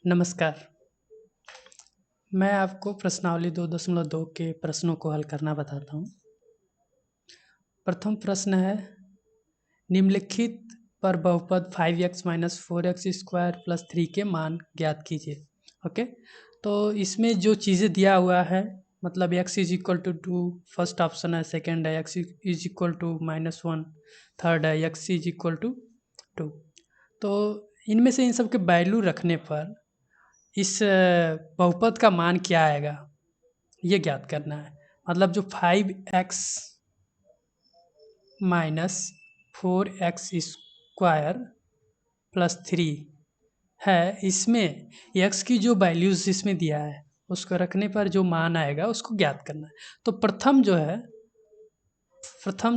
नमस्कार। मैं आपको प्रश्नावली 2.2 के प्रश्नों को हल करना बताता हूँ। प्रथम प्रश्न है, निम्नलिखित पर बहुपद 5x minus 4x square plus 3 के मान ज्ञात कीजिए। ओके, तो इसमें जो चीज़ें दिया हुआ है मतलब x is equal to 2 first option है, सेकेंड है x is equal to -1, third है x इज इक्वल टू 2। तो इनमें से इन सब के वैल्यू रखने पर इस बहुपद का मान क्या आएगा ये ज्ञात करना है। मतलब जो 5x minus 4x square plus 3 है, इसमें x की जो वैल्यूज़ इसमें दिया है उसको रखने पर जो मान आएगा उसको ज्ञात करना है। तो प्रथम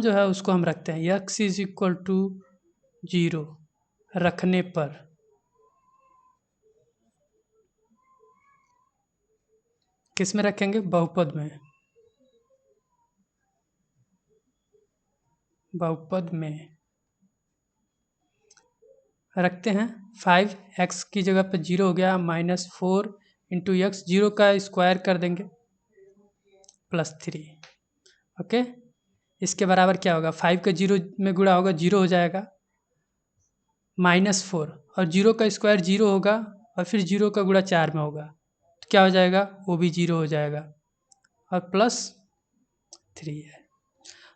जो है उसको हम रखते हैं x इज इक्वल टू 0 रखने पर किस में रखेंगे? बहुपद में। बहुपद में रखते हैं 5x की जगह पर 0 हो गया, -4 इंटू एक्स, 0 का स्क्वायर कर देंगे प्लस 3। ओके, इसके बराबर क्या होगा? 5 का 0 में गुणा होगा 0 हो जाएगा, -4 और 0 का स्क्वायर 0 होगा और फिर 0 का गुणा 4 में होगा तो क्या हो जाएगा? वो भी 0 हो जाएगा और प्लस 3 है।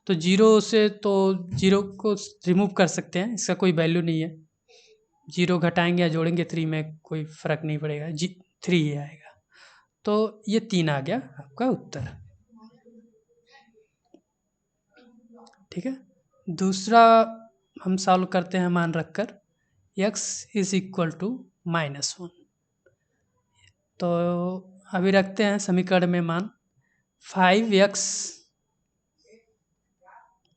तो 0 से तो 0 को रिमूव कर सकते हैं, इसका कोई वैल्यू नहीं है। 0 घटाएंगे या जोड़ेंगे 3 में कोई फ़र्क नहीं पड़ेगा, 3 ही आएगा। तो ये 3 आ गया आपका उत्तर। ठीक है, दूसरा हम सॉल्व करते हैं मान रखकर x इज इक्वल टू -1। तो अभी रखते हैं समीकरण में मान 5x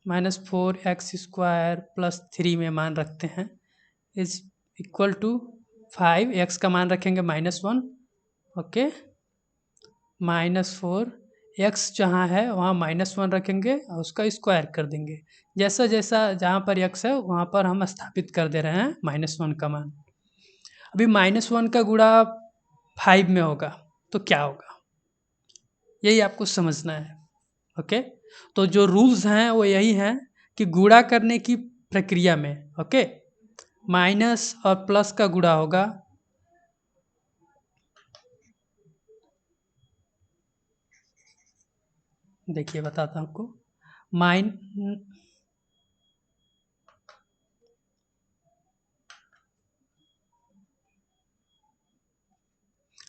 minus 4x square plus 3 में मान रखते हैं इज इक्वल टू 5x का मान रखेंगे -1, ओके, -4 x जहाँ है वहाँ -1 रखेंगे और उसका स्क्वायर कर देंगे। जैसा जैसा जहाँ पर x है वहाँ पर हम स्थापित कर दे रहे हैं -1 का मान। अभी -1 का गुणा 5 में होगा तो क्या होगा यही आपको समझना है। ओके, तो जो रूल्स हैं वो यही हैं कि गुणा करने की प्रक्रिया में, ओके, माइनस और प्लस का गुणा होगा, देखिए बताता हूँ आपको,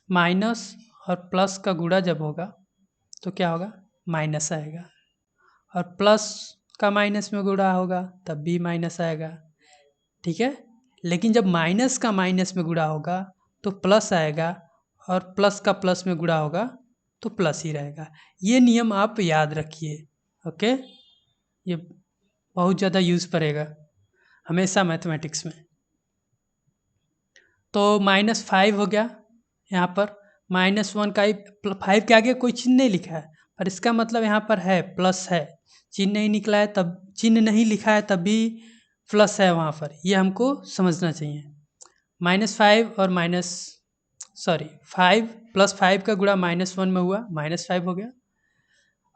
माइनस और प्लस का गुणा जब होगा तो क्या होगा? माइनस आएगा, और प्लस का माइनस में गुणा होगा तब भी माइनस आएगा। ठीक है, लेकिन जब माइनस का माइनस में गुणा होगा तो प्लस आएगा और प्लस का प्लस में गुणा होगा तो प्लस ही रहेगा। ये नियम आप याद रखिए। ओके, ये बहुत ज़्यादा यूज़ पड़ेगा हमेशा मैथमेटिक्स में। तो -5 हो गया, यहाँ पर -1 का ही 5 के आगे कोई चिन्ह नहीं लिखा है पर इसका मतलब यहाँ पर है प्लस है, चिन्ह नहीं निकला है तब, चिन्ह नहीं लिखा है तब भी प्लस है वहाँ पर, ये हमको समझना चाहिए। -5 और -5 प्लस 5 का गुणा -1 में हुआ, -5 हो गया,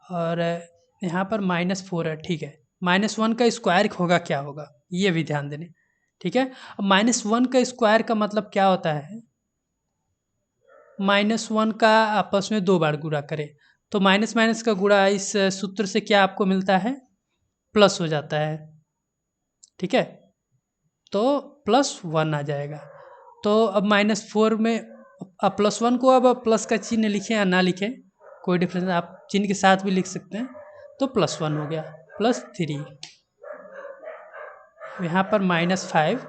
और यहाँ पर -4 है। ठीक है, -1 का स्क्वायर होगा क्या होगा ये भी ध्यान देने। ठीक है, अब -1 का स्क्वायर का मतलब क्या होता है? -1 का आपस में 2 बार गुणा करें तो माइनस माइनस का गुणा इस सूत्र से क्या आपको मिलता है? प्लस हो जाता है। ठीक है, तो +1 आ जाएगा। तो अब -4 में अब +1 को अब प्लस का चिन्ह लिखें या ना लिखें कोई डिफरेंस, आप चिन्ह के साथ भी लिख सकते हैं। तो +1 हो गया, +3, यहाँ पर -5।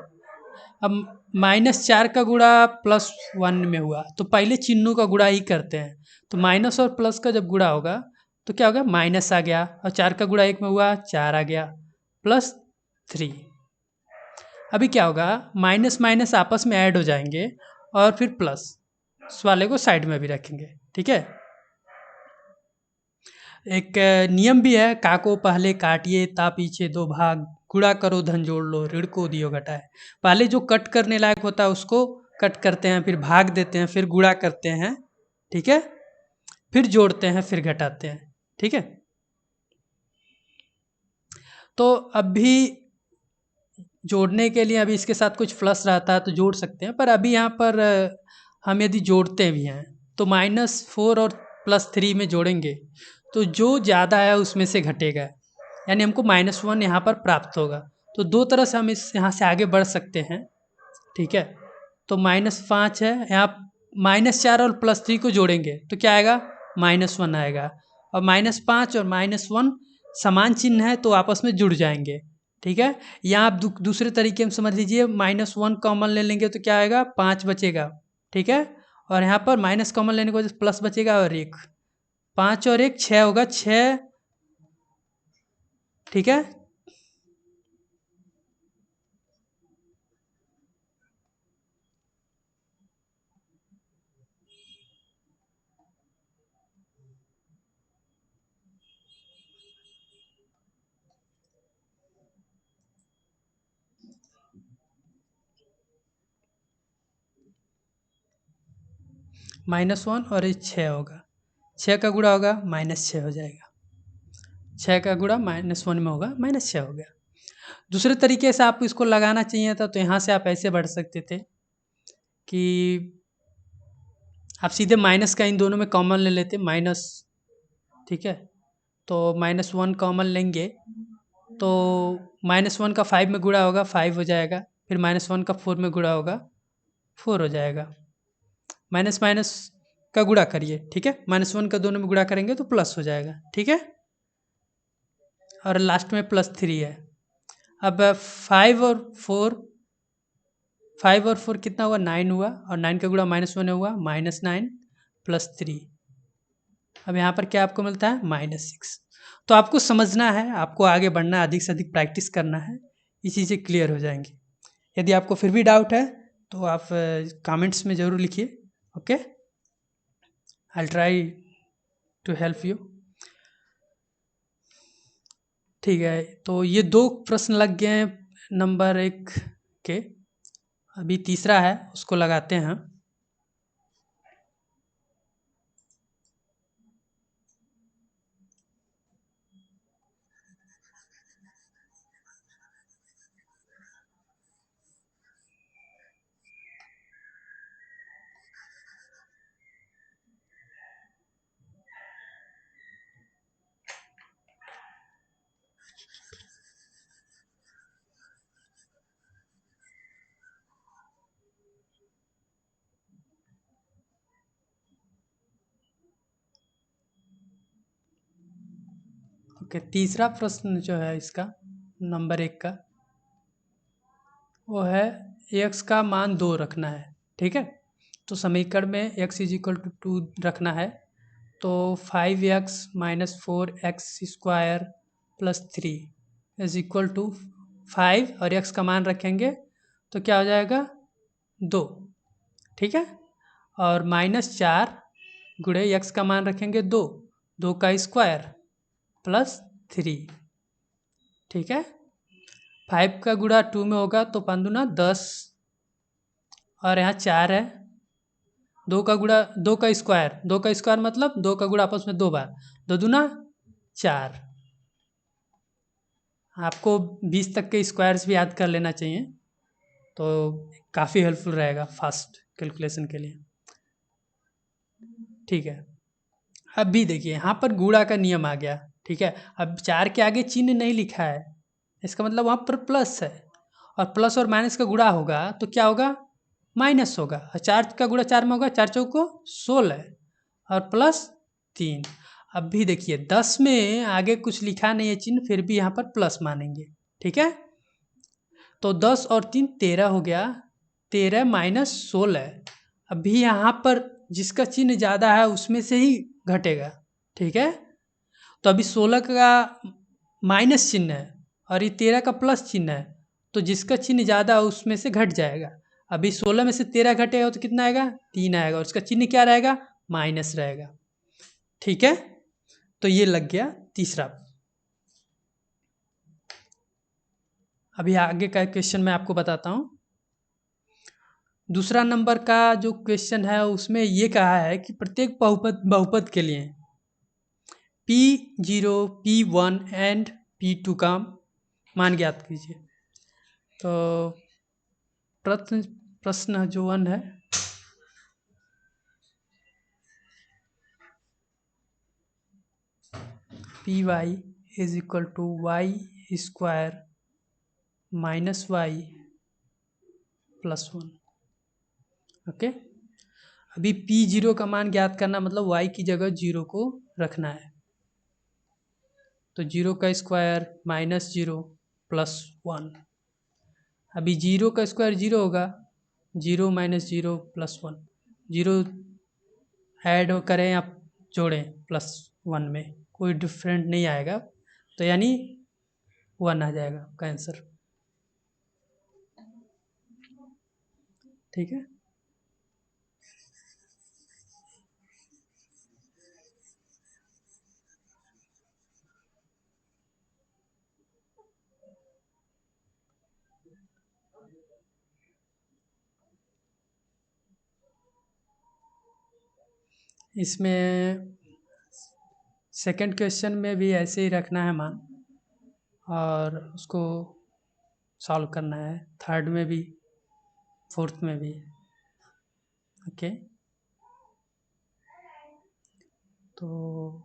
अब -4 का गुणा +1 में हुआ तो पहले चिन्हों का गुणा ही करते हैं। तो माइनस और प्लस का जब गुणा होगा तो क्या होगा? माइनस आ गया और 4 का गुणा 1 में हुआ, 4 आ गया, +3। अभी क्या होगा? माइनस माइनस आपस में ऐड हो जाएंगे और फिर प्लस इस वाले को साइड में भी रखेंगे। ठीक है, एक नियम भी है, का को पहले काटिए ता पीछे दो भाग, गुणा करो धन जोड़ लो, ऋण को दियो घटाए। पहले जो कट करने लायक होता है उसको कट करते हैं, फिर भाग देते हैं, फिर गुणा करते हैं, ठीक है, फिर जोड़ते हैं, फिर घटाते हैं, ठीक है। तो अभी जोड़ने के लिए अभी इसके साथ कुछ प्लस रहता है तो जोड़ सकते हैं, पर अभी यहाँ पर हम यदि जोड़ते भी हैं तो -4 और +3 में जोड़ेंगे तो जो ज़्यादा है उसमें से घटेगा, यानी हमको -1 यहाँ पर प्राप्त होगा। तो दो तरह से हम इस यहाँ से आगे बढ़ सकते हैं, ठीक है। तो -5 है, यहाँ -4 और +3 को जोड़ेंगे तो क्या आएगा, -1 आएगा। और -5 और -1 समान चिन्ह है तो आपस में जुड़ जाएंगे, ठीक है। यहाँ आप दूसरे तरीके में समझ लीजिए, -1 कॉमन ले लेंगे तो क्या आएगा, 5 बचेगा, ठीक है। और यहाँ पर माइनस कॉमन लेने की वजह से प्लस बचेगा और 1, 5 और 1 6 होगा, 6, ठीक है। -1 और ये 6 होगा, 6 का गुणा होगा -6 हो जाएगा, 6 का गुणा -1 में होगा, -6 हो गया। दूसरे तरीके से आपको इसको लगाना चाहिए था तो यहाँ से आप ऐसे बढ़ सकते थे कि आप सीधे माइनस का इन दोनों में कॉमन ले लेते, माइनस, ठीक है। तो -1 कॉमन लेंगे तो -1 का 5 में गुणा होगा, 5 हो जाएगा, फिर -1 का 4 में गुणा होगा, 4 हो जाएगा। माइनस माइनस का गुणा करिए, ठीक है, -1 का दोनों में गुणा करेंगे तो प्लस हो जाएगा, ठीक है। और लास्ट में +3 है। अब 5 और 4 कितना हुआ, 9 हुआ, और 9 का गुणा -1 हुआ, -9 +3। अब यहाँ पर क्या आपको मिलता है, -6। तो आपको समझना है, आपको आगे बढ़ना है, अधिक से अधिक प्रैक्टिस करना है, ये चीज़ें क्लियर हो जाएंगी। यदि आपको फिर भी डाउट है तो आप कमेंट्स में ज़रूर लिखिए, okay, I try to help you. ठीक है, तो ये 2 प्रश्न लग गए हैं नंबर 1 के, अभी तीसरा है उसको लगाते हैं। ओके, तीसरा प्रश्न जो है इसका नंबर 1 का, वो है x का मान 2 रखना है, ठीक है। तो समीकरण में x = 2 रखना है, तो 5x - 4x² + 3 = 5, और x का मान रखेंगे तो क्या हो जाएगा, 2, ठीक है। और -4 गुणे x का मान रखेंगे 2, 2 का स्क्वायर +3, ठीक है। 5 का गुणा 2 में होगा तो 5 दूना 10, और यहाँ 4 है, 2 का गुणा, 2 का स्क्वायर, 2 का स्क्वायर मतलब 2 का गुणा आपस में 2 बार, 2 दूना 4। आपको 20 तक के स्क्वायर्स भी याद कर लेना चाहिए, तो काफ़ी हेल्पफुल रहेगा फास्ट कैलकुलेशन के लिए, ठीक है। अब भी देखिए यहाँ पर गुणा का नियम आ गया, ठीक है। अब 4 के आगे चिन्ह नहीं लिखा है, इसका मतलब वहाँ पर प्लस है, और प्लस और माइनस का गुणा होगा तो क्या होगा, माइनस होगा। और 4 का गुणा 4 में होगा, 4 चौको 16 और +3। अब भी देखिए 10 में आगे कुछ लिखा नहीं है चिन्ह, फिर भी यहाँ पर प्लस मानेंगे, ठीक है। तो 10 और 3 13 हो गया, 13 - 16। अभी यहाँ पर जिसका चिन्ह ज़्यादा है उसमें से ही घटेगा, ठीक है। तो अभी 16 का माइनस चिन्ह है और ये 13 का प्लस चिन्ह है, तो जिसका चिन्ह ज़्यादा है उसमें से घट जाएगा। अभी 16 में से 13 घटेगा तो कितना आएगा, 3 आएगा, और उसका चिन्ह क्या रहेगा, माइनस रहेगा, ठीक है। तो ये लग गया तीसरा। अभी आगे का क्वेश्चन मैं आपको बताता हूँ। दूसरा नंबर का जो क्वेश्चन है उसमें ये कहा है कि प्रत्येक बहुपद के लिए P0, P1 एंड P2 का मान ज्ञात कीजिए। तो प्रश्न प्रश्न जो 1 है, Py is equal to Y square minus Y plus 1। Okay, अभी P0 का मान ज्ञात करना मतलब y की जगह 0 को रखना है। तो 0 का स्क्वायर माइनस 0 प्लस 1। अभी 0 का स्क्वायर 0 होगा, 0 माइनस 0 प्लस 1। 0 ऐड करें या जोड़ें प्लस 1 में कोई डिफरेंट नहीं आएगा, तो यानी 1 आ जाएगा आपका आंसर। ठीक है, इसमें सेकंड क्वेश्चन में भी ऐसे ही रखना है मान और उसको सॉल्व करना है, थर्ड में भी फोर्थ में भी। ओके, तो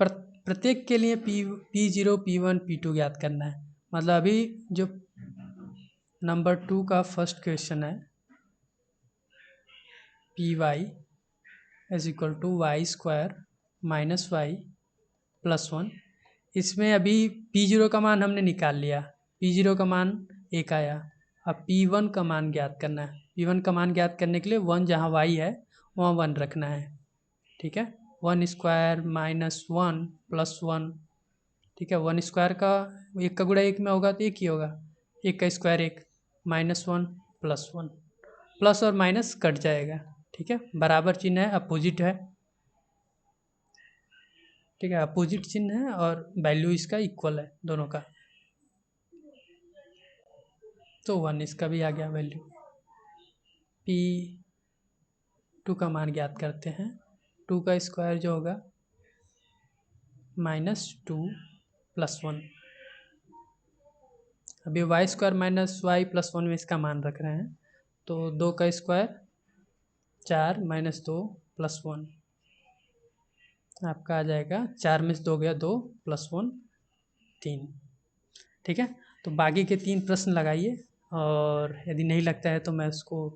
प्रत्येक के लिए P0, P1, P2 ज्ञात करना है। मतलब अभी जो नंबर 2 का फर्स्ट क्वेश्चन है, Py is equal to Y square minus Y plus 1। इसमें अभी P0 का मान हमने निकाल लिया, P0 का मान 1 आया। अब P1 का मान ज्ञात करना है। P1 का मान ज्ञात करने के लिए 1 जहाँ y है वहाँ 1 रखना है। ठीक है, 1 स्क्वायर माइनस 1 प्लस 1। ठीक है, 1 स्क्वायर का 1 का गुणा 1 में होगा तो 1 ही होगा, 1 का स्क्वायर 1, माइनस 1 प्लस 1। प्लस और माइनस कट जाएगा। ठीक है, बराबर चिन्ह है, अपोजिट है। ठीक है, अपोजिट चिन्ह है और वैल्यू इसका इक्वल है दोनों का, तो 1 इसका भी आ गया वैल्यू। P2 का मान ज्ञात करते हैं। 2 का स्क्वायर जो होगा -2 प्लस 1। अभी Y square minus Y plus 1 में इसका मान रख रहे हैं, तो 2 का स्क्वायर 4 माइनस 2 प्लस 1 आपका आ जाएगा। 4 में से 2 गया 2 प्लस 1 3। ठीक है, तो बाकी के 3 प्रश्न लगाइए और यदि नहीं लगता है तो मैं उसको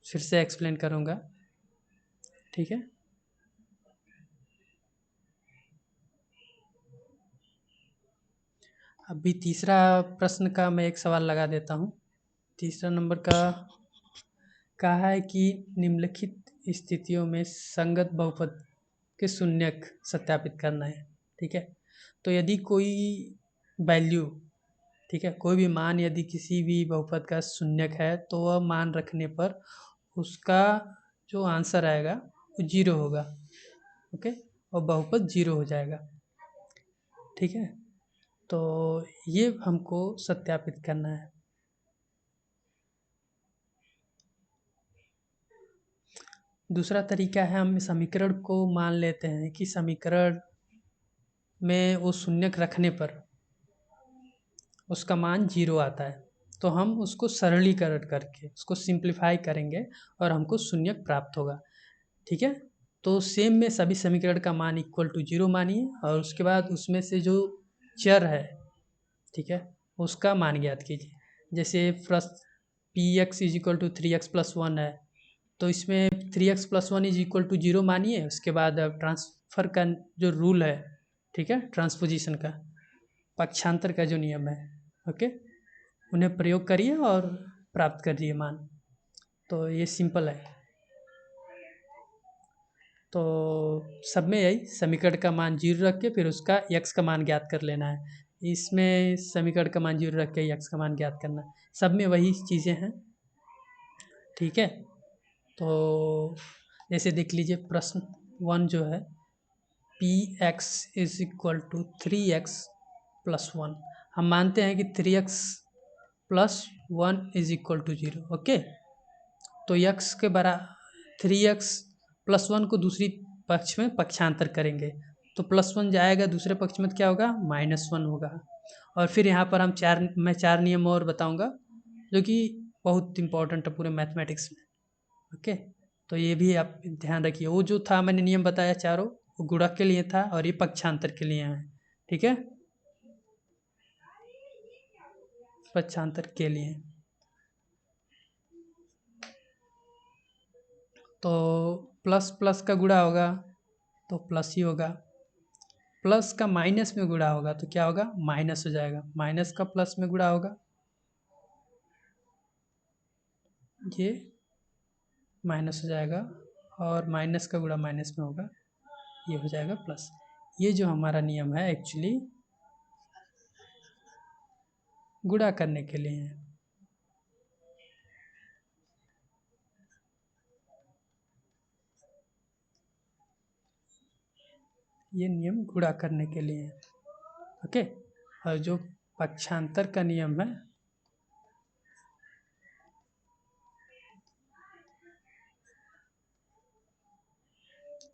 फिर से एक्सप्लेन करूँगा। ठीक है, अभी तीसरा प्रश्न का मैं एक सवाल लगा देता हूँ। तीसरा नंबर का कहा है कि निम्नलिखित स्थितियों में संगत बहुपद के शून्यक सत्यापित करना है। ठीक है, तो यदि कोई वैल्यू, ठीक है, कोई भी मान यदि किसी भी बहुपद का शून्यक है तो वह मान रखने पर उसका जो आंसर आएगा वो 0 होगा। ओके, और बहुपद 0 हो जाएगा। ठीक है, तो ये हमको सत्यापित करना है। दूसरा तरीका है, हम समीकरण को मान लेते हैं कि समीकरण में वो शून्यक रखने पर उसका मान 0 आता है, तो हम उसको सरलीकरण करके उसको सिंप्लीफाई करेंगे और हमको शून्यक प्राप्त होगा। ठीक है, तो सेम में सभी समीकरण का मान इक्वल टू 0 मानिए और उसके बाद उसमें से जो चर है, ठीक है, उसका मान ज्ञात कीजिए। जैसे first Px is equal to 3x plus 1 है, तो इसमें 3x plus 1 is equal to 0 मानिए। उसके बाद अब ट्रांसफ़र का जो रूल है, ठीक है, ट्रांसपोजिशन का, पक्षांतर का जो नियम है, ओके, उन्हें प्रयोग करिए और प्राप्त करिए मान। तो ये सिंपल है। तो सब में यही समीकरण का मान 0 रख के फिर उसका x का मान ज्ञात कर लेना है। इसमें समीकरण का मान 0 रख के x का मान ज्ञात करना है। सब में वही चीज़ें हैं। ठीक है, तो जैसे देख लीजिए प्रश्न 1 जो है, P X is equal to 3x plus 1। हम मानते हैं कि 3x plus 1 is equal to 0। Okay, तो x के बरा 3x प्लस 1 को दूसरी पक्ष में पक्षांतर करेंगे तो प्लस 1 जाएगा, दूसरे पक्ष में तो क्या होगा, -1 होगा। और फिर यहाँ पर मैं चार नियम और बताऊंगा जो कि बहुत इंपॉर्टेंट है पूरे मैथमेटिक्स में। ओके, तो ये भी आप ध्यान रखिए। वो जो था मैंने नियम बताया चारों, वो गुणक के लिए था और ये पक्षांतर के लिए है। ठीक है, पक्षांतर के लिए। तो प्लस प्लस का गुणा होगा तो प्लस ही होगा, प्लस का माइनस में गुणा होगा तो क्या होगा, माइनस हो जाएगा। माइनस का प्लस में गुणा होगा, ये माइनस हो जाएगा, और माइनस का गुणा माइनस में होगा, ये हो जाएगा प्लस। ये जो हमारा नियम है एक्चुअली गुणा करने के लिए है। ये नियम गुणा करने के लिए है। ओके, और जो पक्षांतर का नियम है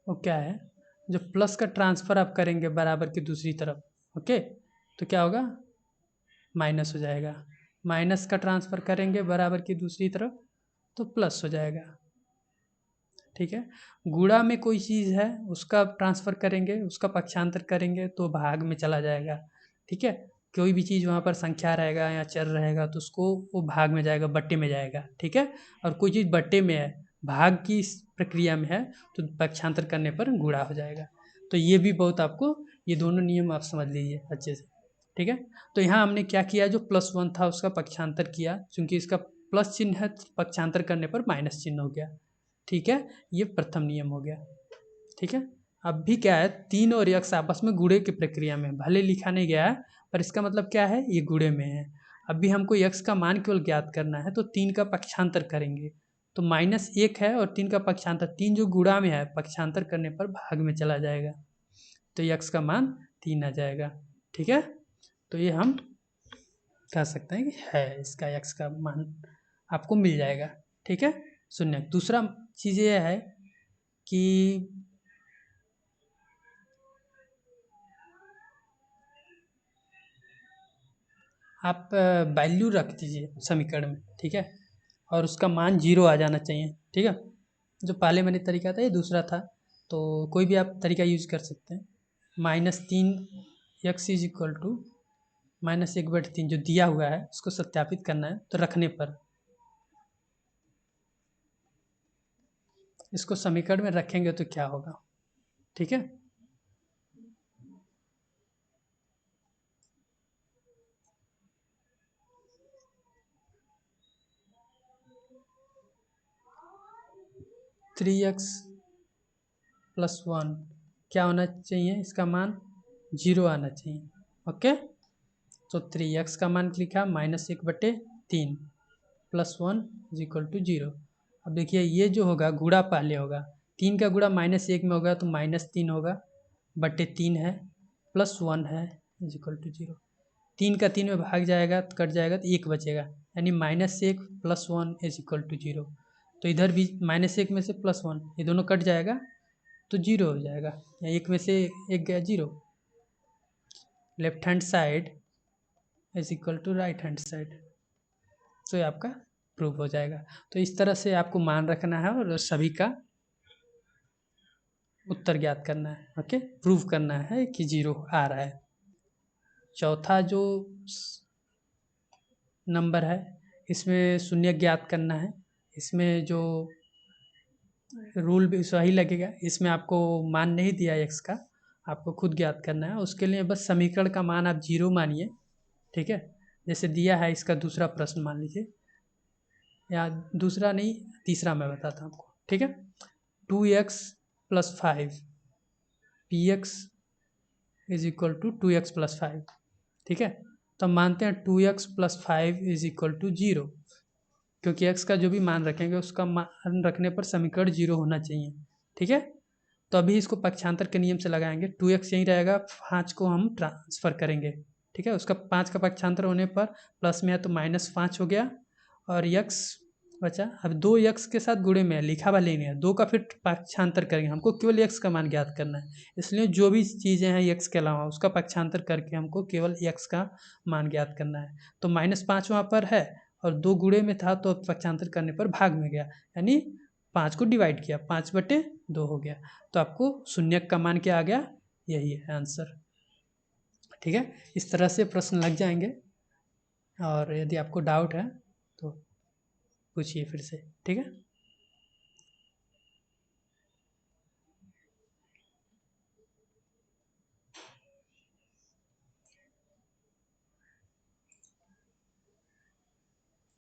वो क्या है, जो प्लस का ट्रांसफर आप करेंगे बराबर की दूसरी तरफ, ओके, तो क्या होगा, माइनस हो जाएगा। माइनस का ट्रांसफर करेंगे बराबर की दूसरी तरफ तो प्लस हो जाएगा। ठीक है, गुणा में कोई चीज़ है उसका ट्रांसफर करेंगे, उसका पक्षांतर करेंगे तो भाग में चला जाएगा। ठीक है, कोई भी चीज़ वहाँ पर संख्या रहेगा या चर रहेगा तो उसको वो भाग में जाएगा, बट्टे में जाएगा। ठीक है, और कोई चीज़ बट्टे में है, भाग की प्रक्रिया में है, तो पक्षांतर करने पर गुणा हो जाएगा। तो ये भी बहुत आपको, ये दोनों नियम आप समझ लीजिए अच्छे से। ठीक है, तो यहाँ हमने क्या किया, जो +1 था उसका पक्षांतर किया, क्योंकि इसका प्लस चिन्ह है, पक्षांतर करने पर माइनस चिन्ह हो गया। ठीक है, ये प्रथम नियम हो गया। ठीक है, अब भी क्या है, 3 और x आपस में गुणे की प्रक्रिया में, भले लिखा नहीं गया है पर इसका मतलब क्या है, ये गुणे में है। अब भी हमको x का मान केवल ज्ञात करना है तो 3 का पक्षांतर करेंगे तो -1 है, और 3 का पक्षांतर, 3 जो गुणा में है पक्षांतर करने पर भाग में चला जाएगा तो x का मान 3 आ जाएगा। ठीक है, तो ये हम कह सकते हैं कि है, इसका x का मान आपको मिल जाएगा। ठीक है, सुनिए दूसरा चीज़ ये है कि आप वैल्यू रख दीजिए समीकरण में। ठीक है, और उसका मान 0 आ जाना चाहिए। ठीक है, जो पहले मैंने तरीका था ये दूसरा था, तो कोई भी आप तरीका यूज कर सकते हैं। -3x इज इक्वल टू -1/3 जो दिया हुआ है उसको सत्यापित करना है, तो रखने पर इसको समीकरण में रखेंगे तो क्या होगा। ठीक है, थ्री एक्स प्लस 1 क्या होना चाहिए, इसका मान 0 आना चाहिए। ओके, तो 3x का मान लिखा -1/3 प्लस 1 इज इक्वल टू 0। अब देखिए ये जो होगा गुणा पहले होगा, 3 का गुणा -1 में होगा तो -3 होगा, बट्टे 3 है, +1 है, इज इक्वल टू 0। 3 का 3 में भाग जाएगा तो कट जाएगा तो 1 बचेगा, यानी -1 + 1 इज इक्वल टू 0। तो इधर भी -1 में से +1, ये दोनों कट जाएगा तो 0 हो जाएगा, या 1 में से 1 गया 0। Left hand side is equal to right hand side, तो ये आपका प्रूव हो जाएगा। तो इस तरह से आपको मान रखना है और सभी का उत्तर ज्ञात करना है। ओके, प्रूव करना है कि 0 आ रहा है। चौथा जो नंबर है इसमें शून्य ज्ञात करना है। इसमें जो रूल भी सही लगेगा, इसमें आपको मान नहीं दिया x का, आपको खुद ज्ञात करना है। उसके लिए बस समीकरण का मान आप 0 मानिए। ठीक है, जैसे दिया है इसका दूसरा प्रश्न मान लीजिए, या दूसरा नहीं तीसरा मैं बताता हूँ आपको। ठीक है, 2x + 5 px is equal to 2x + 5। ठीक है, तो हम मानते हैं 2x + 5 इज इक्वल टू 0, क्योंकि x का जो भी मान रखेंगे उसका मान रखने पर समीकरण 0 होना चाहिए। ठीक है, तो अभी इसको पक्षांतर के नियम से लगाएंगे। 2x यहीं रहेगा, 5 को हम ट्रांसफ़र करेंगे, ठीक है। उसका 5 का पक्षांतर होने पर प्लस में है तो -5 हो गया और x बचा। अब 2x के साथ गुणे में है, लिखा हुआ नहीं है, 2 का फिर पक्षांतर करेंगे, हमको केवल x का मान ज्ञात करना है। इसलिए जो भी चीज़ें हैं x के अलावा उसका पक्षांतर करके हमको केवल x का मान ज्ञात करना है। तो -5 वहाँ पर है और 2 गुणे में था तो पक्षांतर करने पर भाग में गया, यानी 5 को डिवाइड किया, 5/2 हो गया। तो आपको शून्यक का मान क्या आ गया, यही है आंसर, ठीक है। इस तरह से प्रश्न लग जाएंगे और यदि आपको डाउट है तो पूछिए फिर से, ठीक है।